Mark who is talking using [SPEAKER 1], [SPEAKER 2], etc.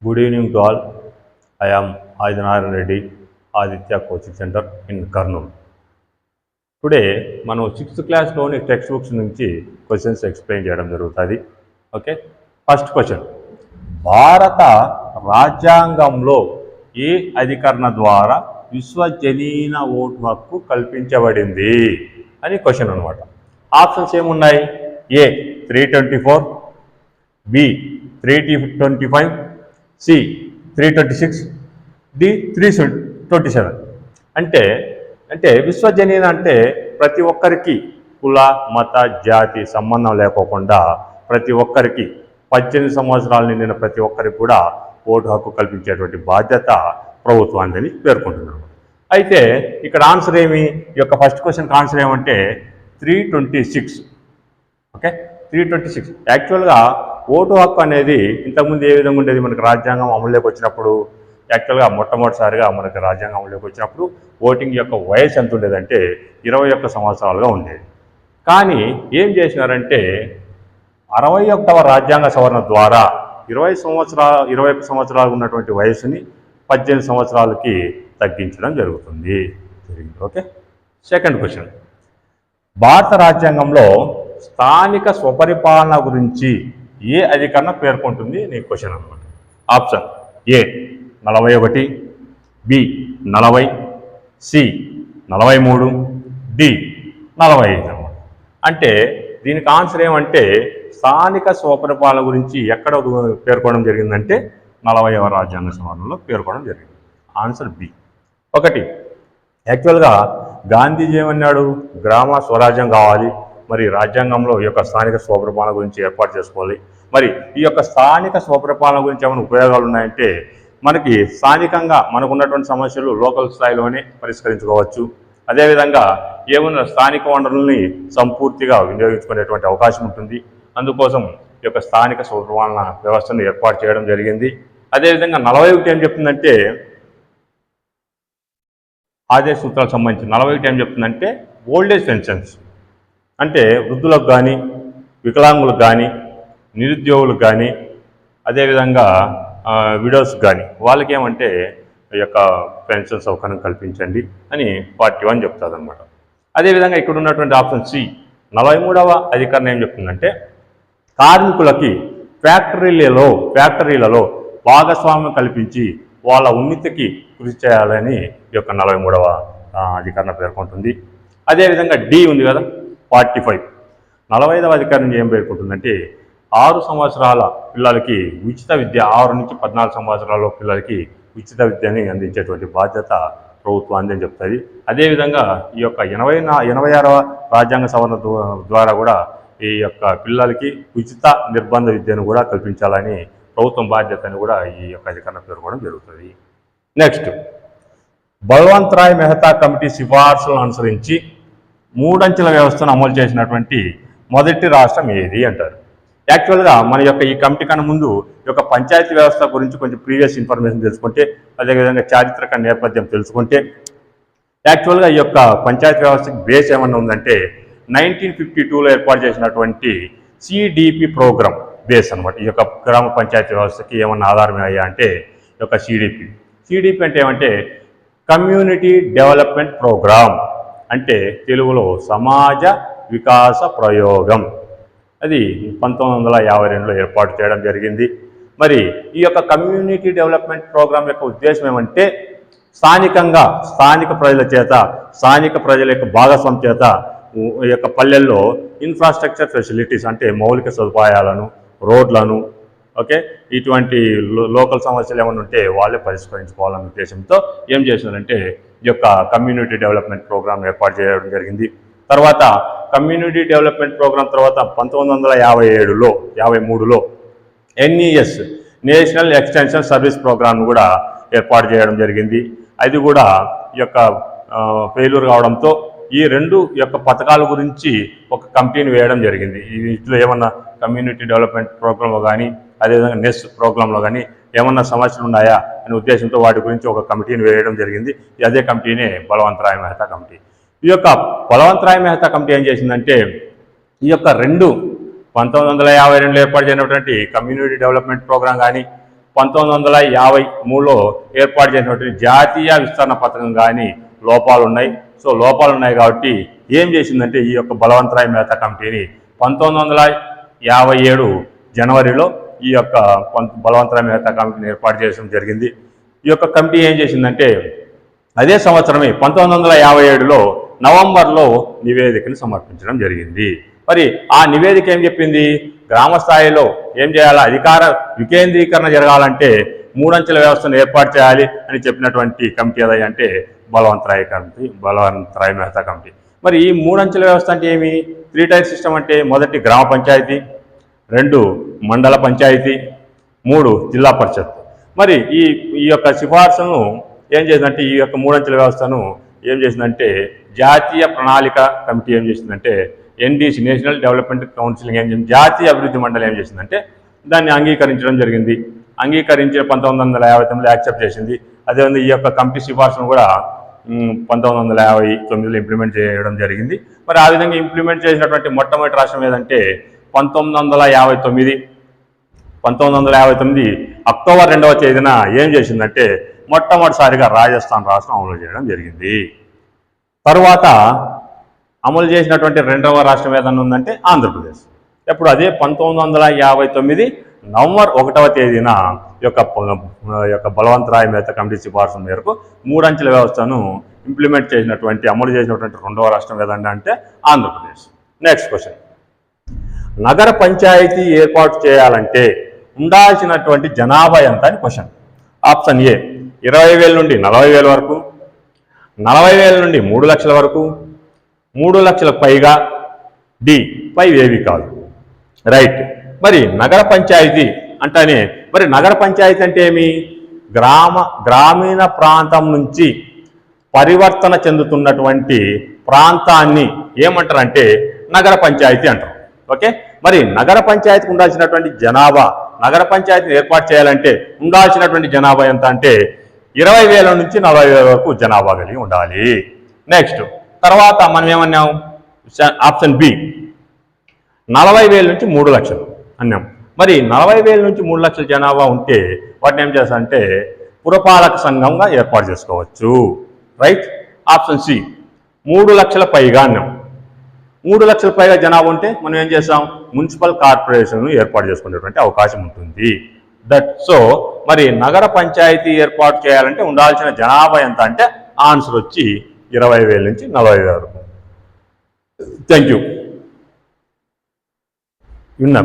[SPEAKER 1] Good evening to all. I am Aditya Reddy, Aditya Coaching Center in Kurnool. Today మనం 6th క్లాస్లోని text books నుంచి questions explain చేయడం జరుగుతుంది. Okay, first question, భారత రాజ్యాంగంలో ఏ అధికరణ ద్వారా విశ్వజనీన ఓటు హక్కు కల్పించబడింది అని క్వశ్చన్ అనమాట. ఆప్షన్స్ ఏమున్నాయి? ఏ 324, బి 325, సి 326, డి 327. అంటే విశ్వజనీన అంటే ప్రతి ఒక్కరికి కుల మత జాతి సంబంధం లేకోకుండా ప్రతి ఒక్కరికి 18 సంవత్సరాలు నిండిన ప్రతి ఒక్కరికి కూడా ఓటు హక్కు కల్పించేటువంటి బాధ్యత ప్రభుత్వాన్ని పేర్కొంటున్నారు. అయితే ఇక్కడ ఆన్సర్ ఏమి? ఈ యొక్క ఫస్ట్ క్వశ్చన్కి ఆన్సర్ ఏమంటే 326. ఓకే, 326. యాక్చువల్గా ఓటు హక్కు అనేది ఇంతకుముందు ఏ విధంగా ఉండేది? మనకు రాజ్యాంగం అమలులోకి వచ్చినప్పుడు యాక్చువల్గా మొట్టమొదటిసారిగా మనకి రాజ్యాంగం అమలులోకి వచ్చినప్పుడు ఓటింగ్ యొక్క వయసు ఎంత ఉండేదంటే 21 సంవత్సరాలుగా ఉండేది. కానీ ఏం చేసినారంటే 61వ రాజ్యాంగ సవరణ ద్వారా 21 సంవత్సరాలు ఉన్నటువంటి వయసుని 18 సంవత్సరాలకి తగ్గించడం జరుగుతుంది. ఓకే, సెకండ్ క్వశ్చన్, భారత రాజ్యాంగంలో స్థానిక స్వపరిపాలన గురించి ఏ అధికరణ పేర్కొంటుంది నీ క్వశ్చన్ అనమాట. Option A 41, B 40, C 43, D 45 అనమాట. అంటే దీనికి ఆన్సర్ ఏమంటే స్థానిక స్వపరిపాలన గురించి ఎక్కడ పేర్కొనడం జరిగిందంటే 40వ రాజ్యాంగ సవరణలో పేర్కొనడం జరిగింది. Answer B. ఒకటి, యాక్చువల్గా గాంధీజీ ఏమన్నాడు? గ్రామ స్వరాజ్యం కావాలి, మరి రాజ్యాంగంలో ఈ యొక్క స్థానిక స్వపరిపాలన గురించి ఏర్పాటు చేసుకోవాలి. మరి ఈ యొక్క స్థానిక స్వపరిపాలన గురించి ఏమైనా ఉపయోగాలు ఉన్నాయంటే మనకి స్థానికంగా మనకు ఉన్నటువంటి సమస్యలు లోకల్ స్థాయిలోనే పరిష్కరించుకోవచ్చు. అదేవిధంగా ఏమన్నా స్థానిక వనరుల్ని సంపూర్తిగా వినియోగించుకునేటువంటి అవకాశం ఉంటుంది. అందుకోసం ఈ యొక్క స్థానిక స్వపరిపాలన వ్యవస్థను ఏర్పాటు చేయడం జరిగింది. అదేవిధంగా 41 ఏం చెప్తుందంటే ఆదేశ సూత్రాలకు సంబంధించి 41 ఏం చెప్తుందంటే ఓల్డేజ్ పెన్షన్స్ అంటే వృద్ధులకు కానీ వికలాంగులకు కానీ నిరుద్యోగులకు కానీ అదేవిధంగా విడోస్ కానీ వాళ్ళకి ఏమంటే ఈ యొక్క పెన్షన్ సౌకర్యం కల్పించండి అని 41 చెప్తుంది అనమాట. అదేవిధంగా ఇక్కడ ఉన్నటువంటి ఆప్షన్ సి 43వ అధికరణ ఏం చెప్తుందంటే కార్మికులకి ఫ్యాక్టరీలలో భాగస్వామ్యం కల్పించి వాళ్ళ ఉన్నతికి కృషి చేయాలని ఈ యొక్క 43వ అధికరణ పేర్కొంటుంది. అదేవిధంగా డి ఉంది కదా 45, 45వ అధికరణ ఏం పేర్కొంటుందంటే 6 సంవత్సరాల పిల్లలకి ఉచిత విద్య, 6 నుంచి 14 సంవత్సరాల పిల్లలకి ఉచిత విద్యని అందించేటువంటి బాధ్యత ప్రభుత్వాన్ని అని చెప్తుంది. అదేవిధంగా ఈ యొక్క 86వ రాజ్యాంగ సవరణ ద్వారా కూడా ఈ యొక్క పిల్లలకి ఉచిత నిర్బంధ విద్యను కూడా కల్పించాలని ప్రభుత్వం బాధ్యతని కూడా ఈ యొక్క అధికరణ పేర్కొనడం జరుగుతుంది. నెక్స్ట్, బల్వంత్ రాయ్ మెహతా కమిటీ సిఫార్సులను అనుసరించి 3 అంచెల వ్యవస్థను అమలు చేసినటువంటి మొదటి రాష్ట్రం ఏది అంటారు. యాక్చువల్గా మన యొక్క ఈ కమిటీ కన్నా ముందు ఈ యొక్క పంచాయతీ వ్యవస్థ గురించి కొంచెం ప్రీవియస్ ఇన్ఫర్మేషన్ తెలుసుకుంటే, అదేవిధంగా చారిత్రక నేపథ్యం తెలుసుకుంటే, యాక్చువల్గా ఈ యొక్క పంచాయతీ వ్యవస్థకి బేస్ ఏమన్నా ఉందంటే 1952లో ఏర్పాటు చేసినటువంటి సిడిపి ప్రోగ్రామ్ బేస్ అనమాట. ఈ యొక్క గ్రామ పంచాయతీ వ్యవస్థకి ఏమన్నా ఆధారమే అయ్యా అంటే ఈ యొక్క సిడిపి అంటే ఏమంటే కమ్యూనిటీ డెవలప్మెంట్ ప్రోగ్రామ్, అంటే తెలుగులో సమాజ వికాస ప్రయోగం. అది 1952లో ఏర్పాటు చేయడం జరిగింది. మరి ఈ యొక్క కమ్యూనిటీ డెవలప్మెంట్ ప్రోగ్రాం యొక్క ఉద్దేశం ఏమంటే స్థానిక ప్రజల యొక్క భాగస్వామ్యం చేత ఈ యొక్క పల్లెల్లో ఇన్ఫ్రాస్ట్రక్చర్ ఫెసిలిటీస్ అంటే మౌలిక సదుపాయాలను, రోడ్లను, ఓకే, ఇటువంటి లోకల్ సమస్యలు ఏమైనా ఉంటే వాళ్ళే పరిష్కరించుకోవాలనే ఉద్దేశంతో ఏం చేసినారంటే ఈ యొక్క కమ్యూనిటీ డెవలప్మెంట్ ప్రోగ్రాం ఏర్పాటు చేయడం జరిగింది. తర్వాత కమ్యూనిటీ డెవలప్మెంట్ ప్రోగ్రాం తర్వాత 1953లో NES నేషనల్ ఎక్స్టెన్షన్ సర్వీస్ ప్రోగ్రామ్ను కూడా ఏర్పాటు చేయడం జరిగింది. అది కూడా ఈ యొక్క ఫెయిల్యూర్ కావడంతో ఈ 2 యొక్క పథకాల గురించి ఒక కమిటీని వేయడం జరిగింది. వీటిలో ఏమన్నా కమ్యూనిటీ డెవలప్మెంట్ ప్రోగ్రాంలో కానీ అదేవిధంగా నెస్ ప్రోగ్రాంలో కానీ ఏమన్నా సమస్యలు ఉన్నాయా అనే ఉద్దేశంతో వాటి గురించి ఒక కమిటీని వేయడం జరిగింది. అదే కమిటీనే బల్వంత్ రాయ్ మెహతా కమిటీ. ఈ యొక్క బల్వంత్ రాయ్ మెహతా కమిటీ ఏం చేసిందంటే ఈ యొక్క 1952లో ఏర్పాటు చేయనటువంటి కమ్యూనిటీ డెవలప్మెంట్ ప్రోగ్రాం కానీ 1953లో ఏర్పాటు చేసినటువంటి జాతీయ విస్తరణ పథకం కానీ లోపాలు ఉన్నాయి. సో లోపాలు ఉన్నాయి కాబట్టి ఏం చేసిందంటే ఈ యొక్క బలవంతరాయ్ మెహతా కమిటీని 1957 జనవరిలో ఈ యొక్క బలవంతరాయ్ మెహతా కమిటీని ఏర్పాటు చేయడం జరిగింది. ఈ యొక్క కమిటీ ఏం చేసిందంటే అదే సంవత్సరమే 1957లో నవంబర్లో నివేదికను సమర్పించడం జరిగింది. మరి ఆ నివేదిక ఏం చెప్పింది? గ్రామ స్థాయిలో ఏం చేయాలి, అధికార వికేంద్రీకరణ జరగాలంటే మూడంచెల వ్యవస్థను ఏర్పాటు చేయాలి అని చెప్పినటువంటి కమిటీ ఏదై అంటే బలవంతరాయ్ మెహతా కమిటీ. మరి ఈ మూడంచెల వ్యవస్థ అంటే ఏమి? 3 టైర్ సిస్టమ్ అంటే మొదటి గ్రామ పంచాయతీ, 2 మండల పంచాయతీ, 3 జిల్లా పరిషత్. మరి ఈ యొక్క సిఫార్సులను ఏం చేసిందంటే ఈ యొక్క మూడంచెల వ్యవస్థను ఏం చేసిందంటే జాతీయ ప్రణాళిక కమిటీ ఏం చేసిందంటే ఎన్డీసీ నేషనల్ డెవలప్మెంట్ కౌన్సిల్ ఏం చేసింది, జాతీయ అభివృద్ధి మండలి ఏం చేసిందంటే దాన్ని అంగీకరించడం జరిగింది. అంగీకరించి 1959లో యాక్సెప్ట్ చేసింది. అదేవిధంగా ఈ యొక్క కమిటీ సిఫార్సును కూడా 1959లో ఇంప్లిమెంట్ చేయడం జరిగింది. మరి ఆ విధంగా ఇంప్లిమెంట్ చేసినటువంటి మొట్టమొదటి రాష్ట్రం ఏదంటే 1959 అక్టోబర్ 2వ తేదీన ఏం చేసిందంటే మొట్టమొదటిసారిగా రాజస్థాన్ రాష్ట్రం అమలు చేయడం జరిగింది. తరువాత అమలు చేసినటువంటి 2వ రాష్ట్రం ఏదన్నా ఉందంటే ఆంధ్రప్రదేశ్. ఎప్పుడు అదే 1959 నవంబర్ 1వ తేదీన యొక్క బలవంతరాయ్ మెహతా కమిటీ సిఫార్సు మేరకు మూడంచెల వ్యవస్థను ఇంప్లిమెంట్ చేసినటువంటి అమలు చేసినటువంటి 2వ రాష్ట్రం ఏదంటే అంటే ఆంధ్రప్రదేశ్. నెక్స్ట్ క్వశ్చన్, నగర పంచాయతీ ఏర్పాటు చేయాలంటే ఉండాల్సినటువంటి జనాభా ఎంత అని క్వశ్చన్. ఆప్షన్ ఏ 20,000 నుండి 40,000 వరకు, 40,000 నుండి 3 లక్షల వరకు, 3 లక్షల పైగా, డి పైవేవి కాదు. రైట్. మరి నగర పంచాయతీ అంటేనే మరి నగర పంచాయతీ అంటే ఏమి? గ్రామీణ ప్రాంతం నుంచి పరివర్తన చెందుతున్నటువంటి ప్రాంతాన్ని ఏమంటారంటే నగర పంచాయతీ అంటారు. ఓకే. మరి నగర పంచాయతీకి ఉండాల్సినటువంటి జనాభా, నగర పంచాయతీని ఏర్పాటు చేయాలంటే ఉండాల్సినటువంటి జనాభా ఎంత అంటే 20,000 నుంచి 40,000 వరకు జనాభా కలిగి ఉండాలి. నెక్స్ట్ తర్వాత మనం ఏమన్నాం? ఆప్షన్ బి 40,000 నుంచి 3 లక్షలు అన్నాం. మరి 40,000 నుంచి 3 లక్షల జనాభా ఉంటే వాటిని ఏం చేస్తారంటే పురపాలక సంఘంగా ఏర్పాటు చేసుకోవచ్చు. రైట్. ఆప్షన్ సి 3 లక్షల పైగా అన్నాం. 3 లక్షల పైగా జనాభా ఉంటే మనం ఏం చేస్తాం? మున్సిపల్ కార్పొరేషన్ ఏర్పాటు చేసుకునేటువంటి అవకాశం ఉంటుంది. సో మరి నగర పంచాయతీ ఏర్పాటు చేయాలంటే ఉండాల్సిన జనాభా ఎంత అంటే ఆన్సర్ వచ్చి 20,000 నుంచి 40,000 వరకు. Thank you. విన్నా